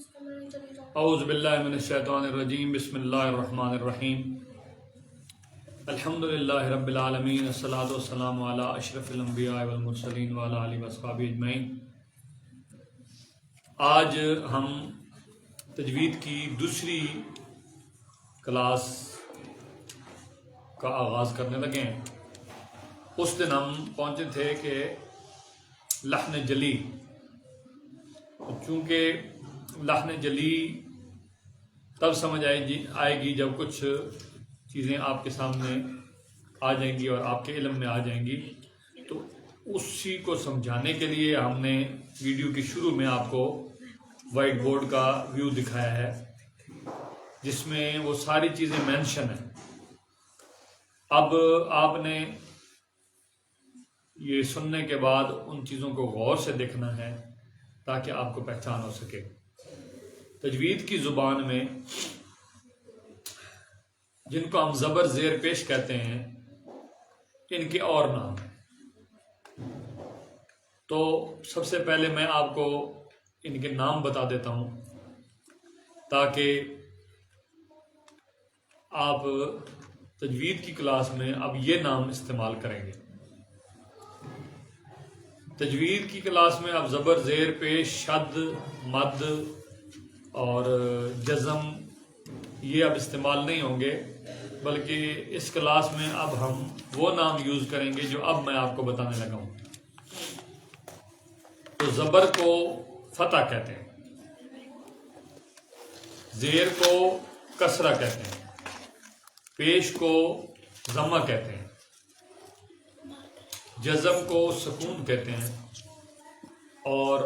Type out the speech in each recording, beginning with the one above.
اعوذ باللہ من الشیطان الرجیم بسم اللہ الرحمن الرحیم الحمدللہ رب العالمین والصلاۃ والسلام علی اشرف الانبیاء والمرسلین وعلی آلہ واصحابہ اجمعین۔ آج ہم تجوید کی دوسری کلاس کا آغاز کرنے لگے ہیں۔ اس دن ہم پہنچے تھے کہ لحن جلی، چونکہ لحن جلی تب سمجھ آئے گی جب کچھ چیزیں آپ کے سامنے آ جائیں گی اور آپ کے علم میں آ جائیں گی، تو اسی کو سمجھانے کے لیے ہم نے ویڈیو کی شروع میں آپ کو وائٹ بورڈ کا ویو دکھایا ہے، جس میں وہ ساری چیزیں مینشن ہیں۔ اب آپ نے یہ سننے کے بعد ان چیزوں کو غور سے دیکھنا ہے تاکہ آپ کو پہچان ہو سکے۔ تجوید کی زبان میں جن کو ہم زبر زیر پیش کہتے ہیں، ان کے اور نام ہیں۔ تو سب سے پہلے میں آپ کو ان کے نام بتا دیتا ہوں تاکہ آپ تجوید کی کلاس میں اب یہ نام استعمال کریں گے۔ تجوید کی کلاس میں اب زبر زیر پیش، شد، مد اور جزم یہ اب استعمال نہیں ہوں گے، بلکہ اس کلاس میں اب ہم وہ نام یوز کریں گے جو اب میں آپ کو بتانے لگا ہوں۔ تو زبر کو فتح کہتے ہیں، زیر کو کسرہ کہتے ہیں، پیش کو ضمہ کہتے ہیں، جزم کو سکون کہتے ہیں، اور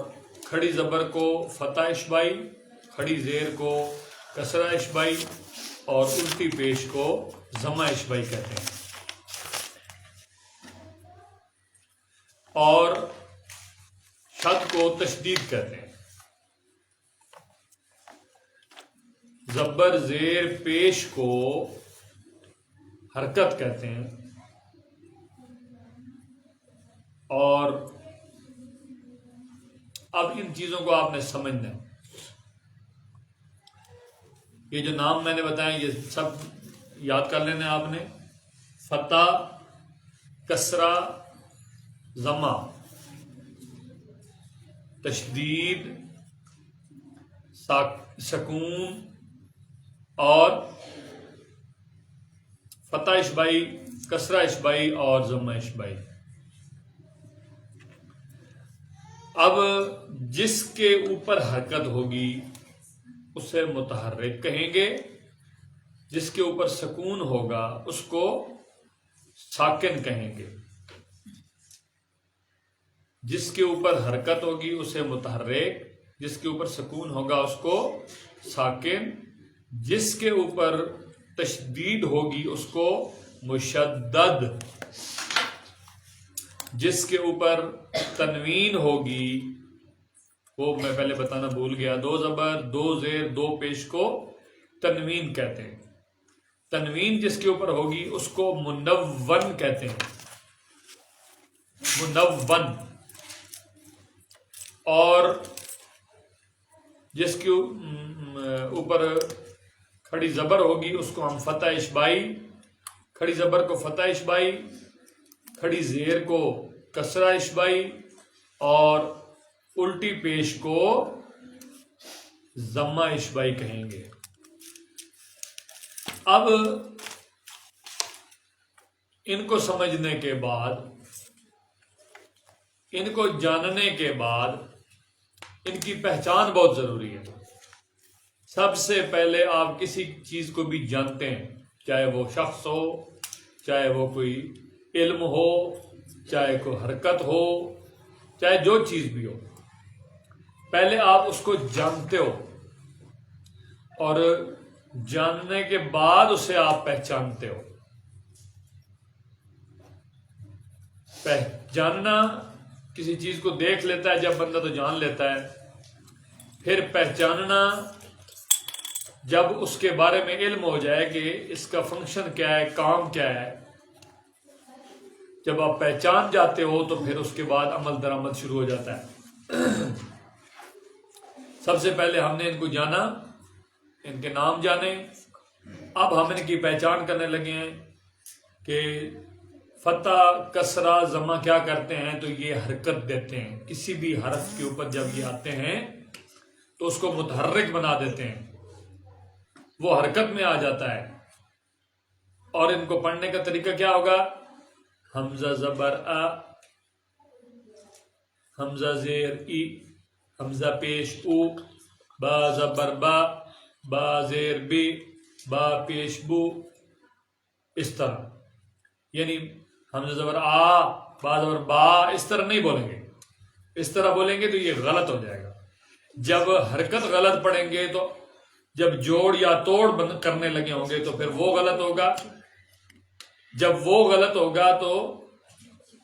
کھڑی زبر کو فتح اشبائی، کھڑی زیر کو کسرہ اشبائی اور الٹی پیش کو ضمہ اشبائی کہتے ہیں۔ اور شد کو تشدید کہتے ہیں۔ زبر زیر پیش کو حرکت کہتے ہیں، اور اب ان چیزوں کو آپ نے سمجھنا ہے۔ یہ جو نام میں نے بتایا یہ سب یاد کر لینے آپ نے۔ فتح، کسرہ، ضمہ، تشدید، سکون اور فتح اشبائی، کسرہ اشبائی اور ضمہ اشبائی۔ اب جس کے اوپر حرکت ہوگی اسے متحرک کہیں گے، جس کے اوپر سکون ہوگا اس کو ساکن کہیں گے، جس کے اوپر حرکت ہوگی اسے متحرک، جس کے اوپر سکون ہوگا اس کو ساکن، جس کے اوپر تشدید ہوگی اس کو مشدد، جس کے اوپر تنوین ہوگی، وہ میں پہلے بتانا بھول گیا، دو زبر، دو زیر، دو پیش کو تنوین کہتے ہیں۔ تنوین جس کے اوپر ہوگی اس کو منون کہتے ہیں، منون۔ اور جس کے اوپر کھڑی زبر ہوگی اس کو ہم فتح اشبائی، کھڑی زبر کو فتح اشبائی، کھڑی زیر کو کسرہ اشبائی اور الٹی پیش کو ضمہ اشبائی کہیں گے۔ اب ان کو سمجھنے کے بعد، ان کو جاننے کے بعد ان کی پہچان بہت ضروری ہے۔ سب سے پہلے آپ کسی چیز کو بھی جانتے ہیں، چاہے وہ شخص ہو، چاہے وہ کوئی علم ہو، چاہے کوئی حرکت ہو، چاہے جو چیز بھی ہو، پہلے آپ اس کو جانتے ہو اور جاننے کے بعد اسے آپ پہچانتے ہو۔ جاننا کسی چیز کو دیکھ لیتا ہے جب بندہ تو جان لیتا ہے، پھر پہچاننا جب اس کے بارے میں علم ہو جائے کہ اس کا فنکشن کیا ہے، کام کیا ہے، جب آپ پہچان جاتے ہو تو پھر اس کے بعد عمل درآمد شروع ہو جاتا ہے۔ سب سے پہلے ہم نے ان کو جانا، ان کے نام جانے، اب ہم ان کی پہچان کرنے لگے ہیں کہ فتح، کسرہ، ضمہ کیا کرتے ہیں، تو یہ حرکت دیتے ہیں. کسی بھی حرف کے اوپر جب یہ آتے ہیں تو اس کو متحرک بنا دیتے ہیں، وہ حرکت میں آ جاتا ہے. اور ان کو پڑھنے کا طریقہ کیا ہوگا؟ حمزہ زبر ا، حمزہ زیر ای، حمزہ پیش او، با زبر با، با زیر بی، با پیش بو، اس طرح. یعنی حمزہ زبر آ، با زبر با، اس طرح نہیں بولیں گے. اس طرح بولیں گے تو یہ غلط ہو جائے گا. جب حرکت غلط پڑھیں گے تو جب جوڑ یا توڑ کرنے لگے ہوں گے تو پھر وہ غلط ہوگا. جب وہ غلط ہوگا تو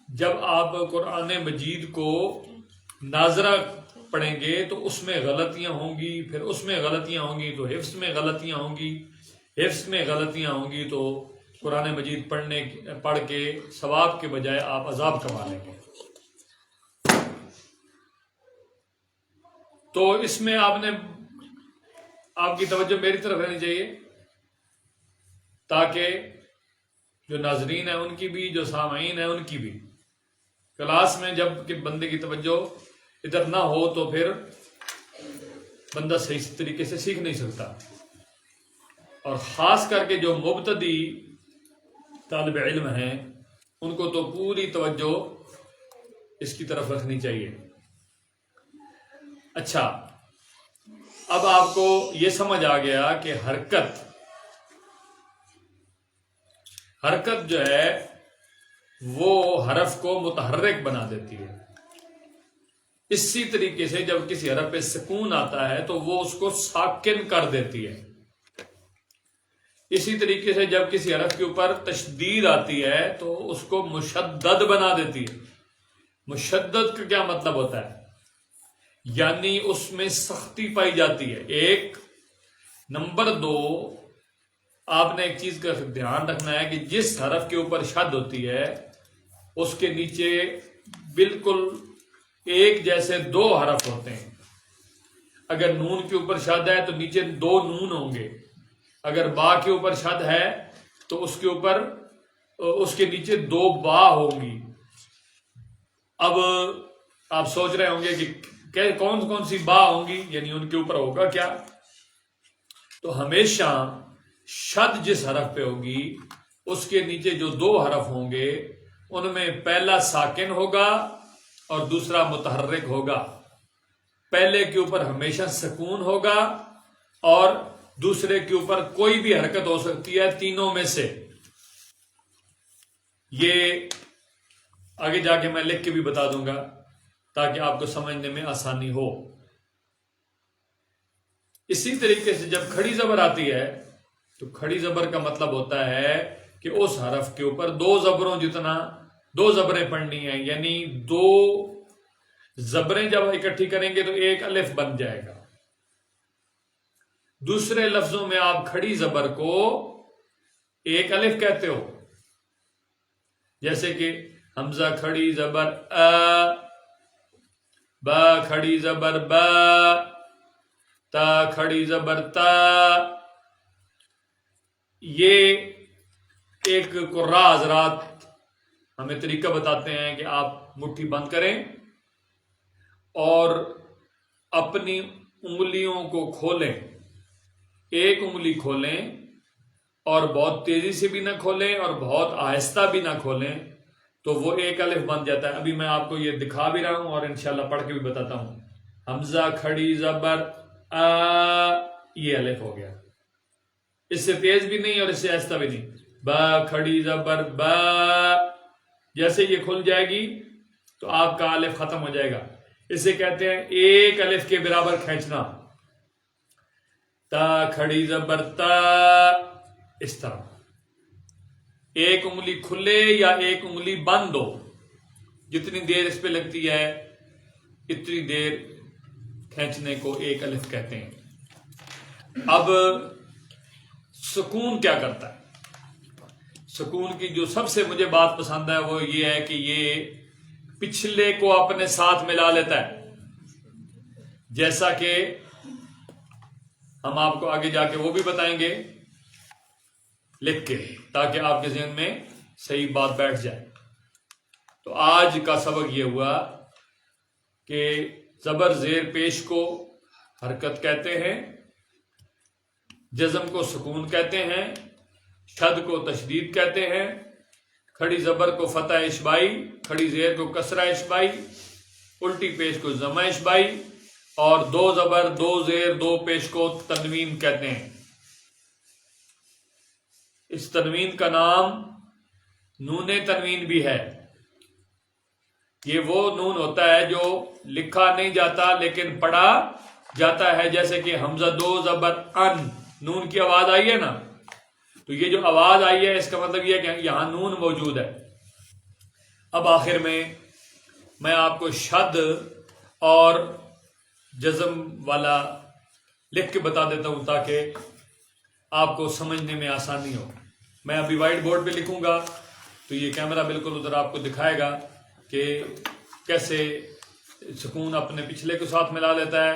جب آپ قرآن مجید کو ناظرہ پڑھیں گے تو اس میں غلطیاں ہوں گی، پھر اس میں غلطیاں ہوں گی تو حفظ میں غلطیاں ہوں گی، حفظ میں غلطیاں ہوں گی تو قرآن مجید پڑھ کے ثواب کے بجائے آپ عذاب کما لیں گے. تو اس میں آپ کی توجہ میری طرف رہنی چاہیے تاکہ جو ناظرین ہیں ان کی بھی، جو سامعین ہیں ان کی بھی. کلاس میں جب کہ بندے کی توجہ ادھر نہ ہو تو پھر بندہ صحیح طریقے سے سیکھ نہیں سکتا. اور خاص کر کے جو مبتدی طالب علم ہیں ان کو تو پوری توجہ اس کی طرف رکھنی چاہیے. اچھا، اب آپ کو یہ سمجھ آ گیا کہ حرکت جو ہے وہ حرف کو متحرک بنا دیتی ہے. اسی طریقے سے جب کسی حرف پہ سکون آتا ہے تو وہ اس کو ساکن کر دیتی ہے. اسی طریقے سے جب کسی حرف کے اوپر تشدید آتی ہے تو اس کو مشدد بنا دیتی ہے. مشدد کا کیا مطلب ہوتا ہے؟ یعنی اس میں سختی پائی جاتی ہے. ایک نمبر دو، آپ نے ایک چیز کا دھیان رکھنا ہے کہ جس حرف کے اوپر شد ہوتی ہے اس کے نیچے بالکل ایک جیسے دو حرف ہوتے ہیں. اگر نون کے اوپر شد ہے تو نیچے دو نون ہوں گے. اگر با کے اوپر شد ہے تو اس کے اوپر اس کے نیچے دو با ہوں گی. اب آپ سوچ رہے ہوں گے کہ کون کون سی با ہوں گی، یعنی ان کے اوپر ہوگا کیا؟ تو ہمیشہ شد جس حرف پہ ہوگی اس کے نیچے جو دو حرف ہوں گے ان میں پہلا ساکن ہوگا اور دوسرا متحرک ہوگا. پہلے کے اوپر ہمیشہ سکون ہوگا اور دوسرے کے اوپر کوئی بھی حرکت ہو سکتی ہے تینوں میں سے. یہ آگے جا کے میں لکھ کے بھی بتا دوں گا تاکہ آپ کو سمجھنے میں آسانی ہو. اسی طریقے سے جب کھڑی زبر آتی ہے تو کھڑی زبر کا مطلب ہوتا ہے کہ اس حرف کے اوپر دو زبروں جتنا دو زبریں پڑھنی ہیں. یعنی دو زبریں جب اکٹھی کریں گے تو ایک الف بن جائے گا. دوسرے لفظوں میں آپ کھڑی زبر کو ایک الف کہتے ہو، جیسے کہ حمزہ کھڑی زبر ا، با کھڑی زبر با، تا کھڑی زبر تا. یہ ایک قراء حضرات ہمیں طریقہ بتاتے ہیں کہ آپ مٹھی بند کریں اور اپنی انگلیوں کو کھولیں. ایک انگلی کھولیں اور بہت تیزی سے بھی نہ کھولیں اور بہت آہستہ بھی نہ کھولیں تو وہ ایک الف بن جاتا ہے. ابھی میں آپ کو یہ دکھا بھی رہا ہوں اور انشاءاللہ پڑھ کے بھی بتاتا ہوں. حمزہ کھڑی زبر آ، یہ الف ہو گیا. اس سے تیز بھی نہیں اور اس سے آہستہ بھی نہیں. با کھڑی زبر با، جیسے یہ کھل جائے گی تو آپ کا الف ختم ہو جائے گا. اسے کہتے ہیں ایک الف کے برابر کھینچنا. تا کھڑی زبر تا، اس طرح ایک انگلی کھلے یا ایک انگلی بند ہو، جتنی دیر اس پہ لگتی ہے اتنی دیر کھینچنے کو ایک الف کہتے ہیں. اب سکون کیا کرتا ہے؟ سکون کی جو سب سے مجھے بات پسند ہے وہ یہ ہے کہ یہ پچھلے کو اپنے ساتھ ملا لیتا ہے. جیسا کہ ہم آپ کو آگے جا کے وہ بھی بتائیں گے لکھ کے، تاکہ آپ کے ذہن میں صحیح بات بیٹھ جائے۔ تو آج کا سبق یہ ہوا کہ زبر زیر پیش کو حرکت کہتے ہیں، جزم کو سکون کہتے ہیں، شد کو تشدید کہتے ہیں، کھڑی زبر کو فتح اشبائی، کھڑی زیر کو کسرہ اشبائی، الٹی پیش کو ضمہ اشبائی، اور دو زبر دو زیر دو پیش کو تنوین کہتے ہیں۔ اس تنوین کا نام نون تنوین بھی ہے۔ یہ وہ نون ہوتا ہے جو لکھا نہیں جاتا لیکن پڑھا جاتا ہے، جیسے کہ حمزہ دو زبر ان، نون کی آواز آئی ہے نا، تو یہ جو آواز آئی ہے اس کا مطلب یہ ہے کہ یہاں نون موجود ہے۔ اب آخر میں آپ کو شد اور جزم والا لکھ کے بتا دیتا ہوں تاکہ آپ کو سمجھنے میں آسانی ہو۔ میں ابھی وائٹ بورڈ پہ لکھوں گا تو یہ کیمرہ بالکل ادھر آپ کو دکھائے گا کہ کیسے سکون اپنے پچھلے کو ساتھ ملا لیتا ہے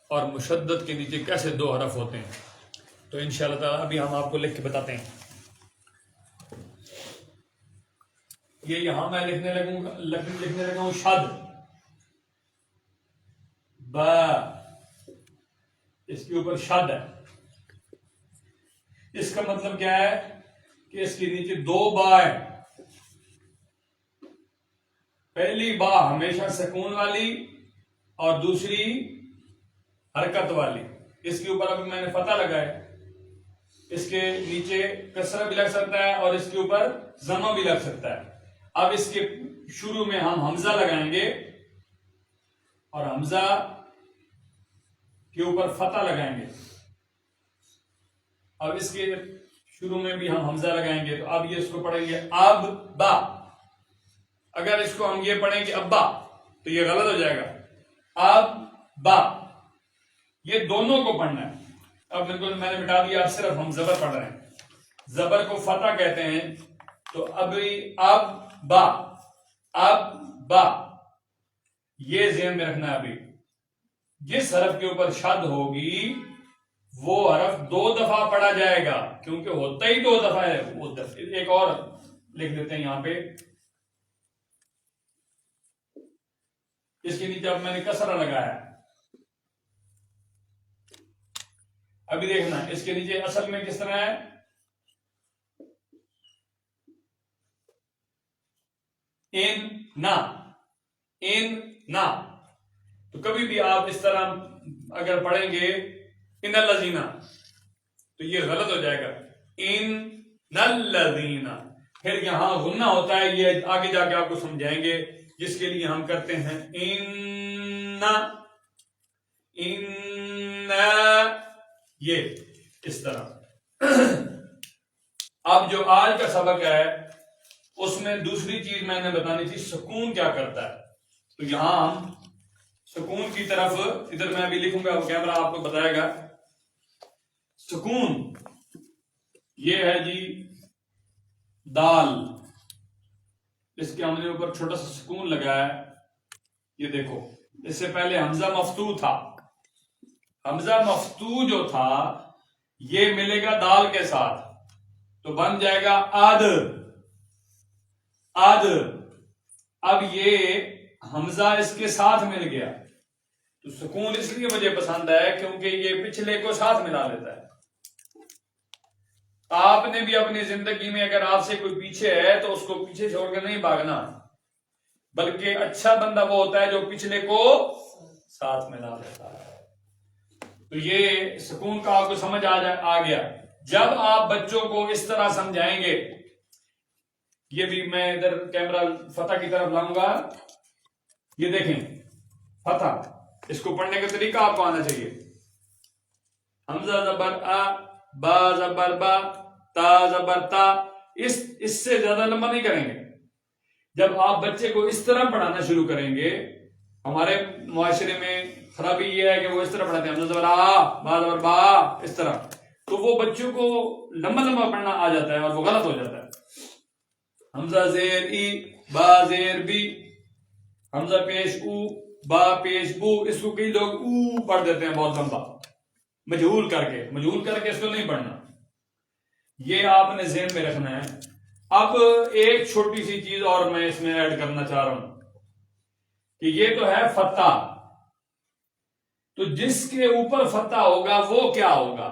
اور مشدد کے نیچے کیسے دو حرف ہوتے ہیں۔ تو انشاءاللہ تعالی ابھی ہم آپ کو لکھ کے بتاتے ہیں۔ یہ یہاں میں لکھنے لگا ہوں شد، با، اس کے اوپر شد ہے۔ اس کا مطلب کیا ہے کہ اس کے نیچے دو با ہے۔ پہلی با ہمیشہ سکون والی اور دوسری حرکت والی۔ اس کے اوپر ابھی میں نے فتح لگایا، اس کے نیچے کسرہ بھی لگ سکتا ہے اور اس کے اوپر ضمہ بھی لگ سکتا ہے۔ اب اس کے شروع میں ہم حمزہ لگائیں گے اور حمزہ کے اوپر فتح لگائیں گے۔ اب اس کے شروع میں بھی ہم حمزہ لگائیں گے، تو اب یہ اس کو پڑھیں گے اب با۔ اگر اس کو ہم یہ پڑھیں گے ابا تو یہ غلط ہو جائے گا۔ اب با، یہ دونوں کو پڑھنا ہے۔ اب بالکل میں نے مٹا دیا، اب صرف ہم زبر پڑھ رہے ہیں۔ زبر کو فتح کہتے ہیں، تو اب با، اب با، یہ ذہن میں رکھنا ہے۔ ابھی جس حرف کے اوپر شد ہوگی وہ حرف دو دفعہ پڑھا جائے گا، کیونکہ ہوتا ہی دو دفعہ ہے۔ وہ ایک اور لکھ دیتے ہیں یہاں پہ، اس کے نیچے اب میں نے کسرہ لگایا۔ ابھی دیکھنا اس کے نیچے اصل میں کس طرح ہے، ان نا، تو کبھی بھی آپ اس طرح اگر پڑھیں گے ان الذین تو یہ غلط ہو جائے گا۔ ان الذین، پھر یہاں غنہ ہوتا ہے، یہ آگے جا کے آپ کو سمجھائیں گے، جس کے لیے ہم کرتے ہیں ان، یہ اس طرح۔ اب جو آج کا سبق ہے اس میں دوسری چیز میں نے بتانی تھی، سکون کیا کرتا ہے۔ تو یہاں ہم سکون کی طرف، ادھر میں ابھی لکھوں گا، وہ کیمرہ آپ کو بتائے گا۔ سکون یہ ہے جی دال، اس کے ہم نے اوپر چھوٹا سا سکون لگایا ہے، یہ دیکھو۔ اس سے پہلے حمزہ مفتوح تھا، حمزہ مفتوح جو تھا یہ ملے گا دال کے ساتھ تو بن جائے گا آد۔ اب یہ حمزہ اس کے ساتھ مل گیا تو سکون اس لیے مجھے پسند ہے کیونکہ یہ پچھلے کو ساتھ ملا لیتا ہے۔ آپ نے بھی اپنی زندگی میں اگر آپ سے کوئی پیچھے ہے تو اس کو پیچھے چھوڑ کے نہیں بھاگنا، بلکہ اچھا بندہ وہ ہوتا ہے جو پچھلے کو ساتھ ملا لیتا ہے۔ تو یہ سکون کا آپ کو سمجھ آ گیا۔ جب آپ بچوں کو اس طرح سمجھائیں گے، یہ بھی میں ادھر کیمرہ فتح کی طرف لاؤں گا، یہ دیکھیں فتح، اس کو پڑھنے کا طریقہ آپ کو آنا چاہیے۔ حمزہ زبر آ، با زبر با، تا زبر تا، اس سے زیادہ لمبا نہیں کریں گے۔ جب آپ بچے کو اس طرح پڑھانا شروع کریں گے، ہمارے معاشرے میں خرابی یہ ہے کہ وہ اس طرح پڑھاتے ہیں، حمزہ زبر آ، با زبر با، اس طرح، تو وہ بچوں کو لمبا پڑھنا آ جاتا ہے اور وہ غلط ہو جاتا ہے۔ حمزہ زیر ای، با زیر بی، حمزہ پیش او، با پیش بو، اس کو کئی لوگ او پڑھ دیتے ہیں بہت لمبا، مجہول کر کے اس کو نہیں پڑھنا، یہ آپ نے ذہن میں رکھنا ہے۔ اب ایک چھوٹی سی چیز اور میں اس میں ایڈ کرنا چاہ رہا ہوں کہ یہ تو ہے فتح، تو جس کے اوپر فتح ہوگا وہ کیا ہوگا؟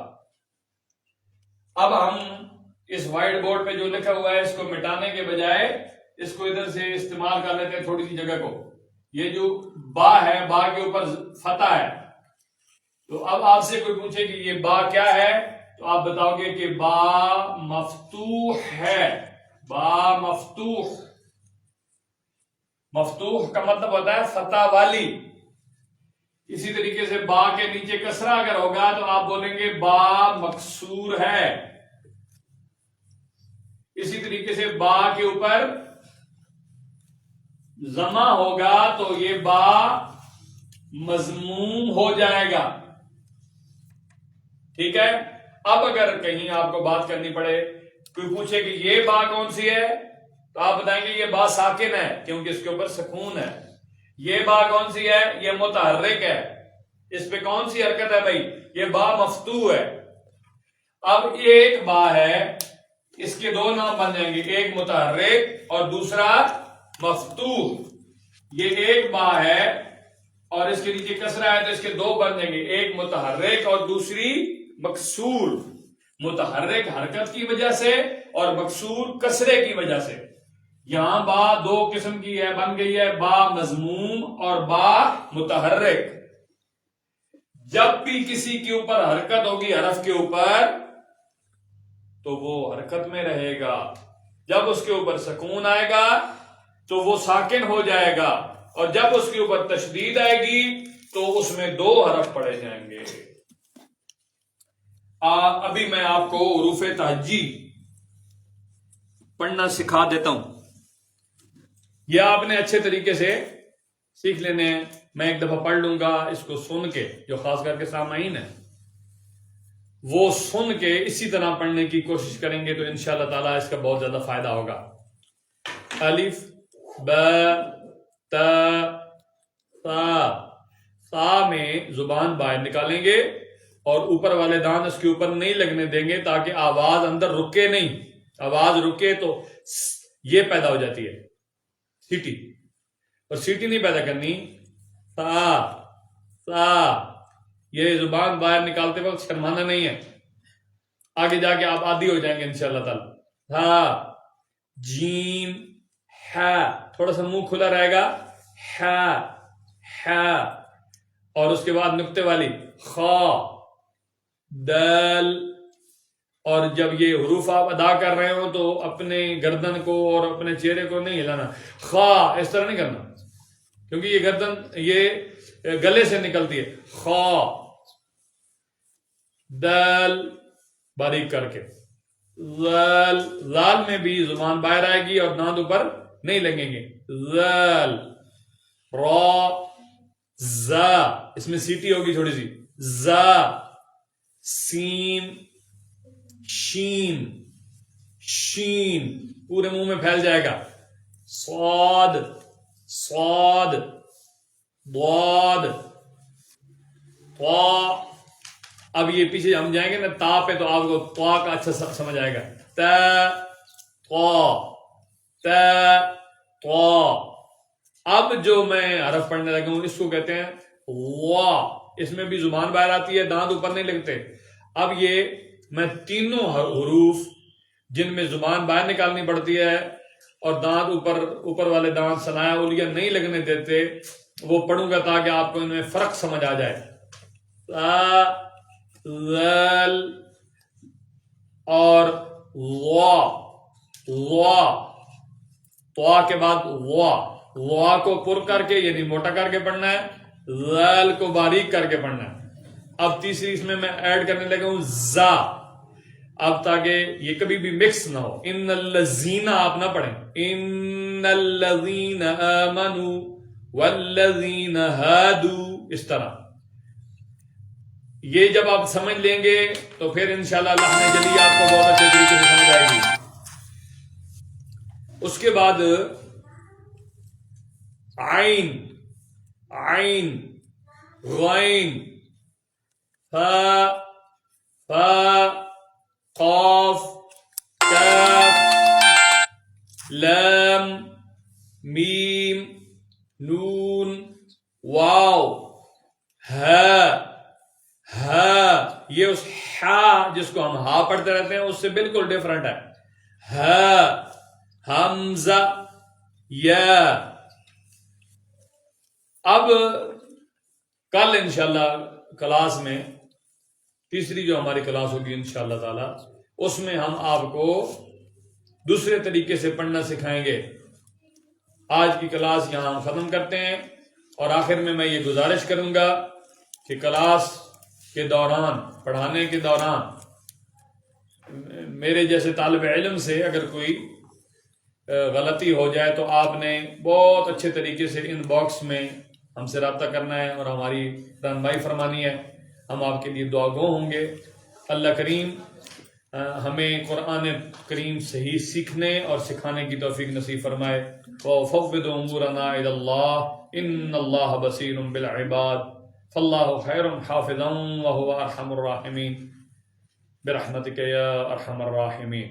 اب ہم اس وائٹ بورڈ پہ جو لکھا ہوا ہے اس کو مٹانے کے بجائے اس کو ادھر سے استعمال کر لیتے ہیں تھوڑی سی جگہ کو۔ یہ جو با ہے، با کے اوپر فتح ہے، تو اب آپ سے کوئی پوچھے کہ یہ با کیا ہے تو آپ بتاؤ گے کہ با مفتوح ہے، با مفتوح۔ مفتوح کا مطلب ہوتا ہے فتح والی۔ اسی طریقے سے با کے نیچے کسرہ اگر ہوگا تو آپ بولیں گے با مکسور ہے۔ اسی طریقے سے با کے اوپر ضمہ ہوگا تو یہ با مضموم ہو جائے گا، ٹھیک ہے۔ اب اگر کہیں آپ کو بات کرنی پڑے، کوئی پوچھے کہ یہ با کون سی ہے تو آپ بتائیں گے یہ با ساکن ہے کیونکہ اس کے اوپر سکون ہے۔ یہ با کون سی ہے؟ یہ متحرک ہے، اس پہ کون سی حرکت ہے بھائی؟ یہ با مفتوح ہے۔ اب ایک با ہے، اس کے دو نام بن جائیں گے، ایک متحرک اور دوسرا مفتوح۔ یہ ایک با ہے اور اس کے نیچے کسرہ ہے تو اس کے دو بن جائیں گے، ایک متحرک اور دوسری مکسور۔ متحرک حرکت کی وجہ سے اور مکسور کسرے کی وجہ سے۔ یہاں با دو قسم کی ہے، بن گئی ہے با مضموم اور با متحرک۔ جب بھی کسی کے اوپر حرکت ہوگی حرف کے اوپر تو وہ حرکت میں رہے گا، جب اس کے اوپر سکون آئے گا تو وہ ساکن ہو جائے گا، اور جب اس کے اوپر تشدید آئے گی تو اس میں دو حرف پڑے جائیں گے۔ ابھی میں آپ کو حروف تہجی پڑھنا سکھا دیتا ہوں، یہ آپ نے اچھے طریقے سے سیکھ لینے ہیں۔ میں ایک دفعہ پڑھ لوں گا، اس کو سن کے، جو خاص کر کے سامعین ہیں وہ سن کے اسی طرح پڑھنے کی کوشش کریں گے تو انشاءاللہ تعالی اس کا بہت زیادہ فائدہ ہوگا۔ الف با تا سا، سا میں زبان باہر نکالیں گے اور اوپر والے دان اس کے اوپر نہیں لگنے دیں گے تاکہ آواز اندر رکے نہیں۔ آواز رکے تو یہ پیدا ہو جاتی ہے سیٹی، اور سیٹی نہیں پیدا کرنی۔ سا سا، یہ زبان باہر نکالتے وقت شرمانا نہیں ہے، آگے جا کے آپ عادی ہو جائیں گے انشاءاللہ تعالی۔ ہا جیم ہا، تھوڑا سا منہ کھلا رہے گا، ہا ہا، اور اس کے بعد نقطے والی خا دال۔ اور جب یہ حروف آپ ادا کر رہے ہو تو اپنے گردن کو اور اپنے چہرے کو نہیں ہلانا، خا اس طرح نہیں کرنا کیونکہ یہ گردن یہ گلے سے نکلتی ہے۔ خا دال باریک کر کے، زال، زال میں بھی زبان باہر آئے گی اور دانت اوپر نہیں لگیں گے۔ زال را زا، اس میں سیٹی ہوگی تھوڑی سی، زا سین شین، شین پورے منہ میں پھیل جائے گا۔ صاد صاد ضاد طا۔ اب یہ پیچھے ہم جائیں گے نا تا پہ تو آپ کو طا کا اچھا سمجھ آئے گا۔ تا طا تا طا۔ اب جو میں حرف پڑھنے لگا ہوں اس کو کہتے ہیں وا، اس میں بھی زبان باہر آتی ہے، دانت اوپر نہیں لگتے۔ اب یہ میں تینوں حروف جن میں زبان باہر نکالنی پڑتی ہے اور دانت اوپر والے دانت ثنایا اولیہ نہیں لگنے دیتے وہ پڑھوں گا تاکہ آپ کو ان میں فرق سمجھ آ جائے۔ تا ذل اور وا، وا طا کے بعد وا، وا کو پر کر کے یعنی موٹا کر کے پڑھنا ہے، ذل کو باریک کر کے پڑھنا ہے۔ اب تیسری اس میں ایڈ کرنے لگا ہوں زا، اب تاکہ یہ کبھی بھی مکس نہ ہو۔ ان الذین آپ نہ پڑھیں، ان الذین آمنوا والذین ہادوا، اس طرح یہ جب آپ سمجھ لیں گے تو پھر انشاءاللہ اللہ نے جلی آپ کو بہت اچھے طریقے سے سمجھ آئے گی۔ اس کے بعد عین، عین غین، فا یہ اس ہا جس کو ہم ہا پڑھتے رہتے ہیں اس سے بالکل ڈیفرنٹ ہے. ہا حمزہ یا. اب کل انشاءاللہ کلاس میں تیسری جو ہماری کلاس ہوگی انشاءاللہ تعالی اس میں ہم آپ کو دوسرے طریقے سے پڑھنا سکھائیں گے. آج کی کلاس یہاں ہم ختم کرتے ہیں اور آخر میں یہ گزارش کروں گا کہ کلاس کے دوران پڑھانے کے دوران میرے جیسے طالب علم سے اگر کوئی غلطی ہو جائے تو آپ نے بہت اچھے طریقے سے ان باکس میں ہم سے رابطہ کرنا ہے اور ہماری رہنمائی فرمانی ہے. ہم آپ کے لیے دعا گو ہوں گے. اللہ کریم ہمیں قرآن کریم صحیح سیکھنے اور سکھانے کی توفیق نصیب فرمائے. وَفَوِّضُ أُمُورَنَا إِلَى اللَّهِ إِنَّ اللَّهَ بَصِيرٌ بِالْعِبَادِ فَاللَّهُ خَيْرٌ حَافِظًا وَهُوَ أَرْحَمُ الرَّاحِمِينَ بِرَحْمَتِكَ يَا أَرْحَمَ الرَّاحِمِينَ.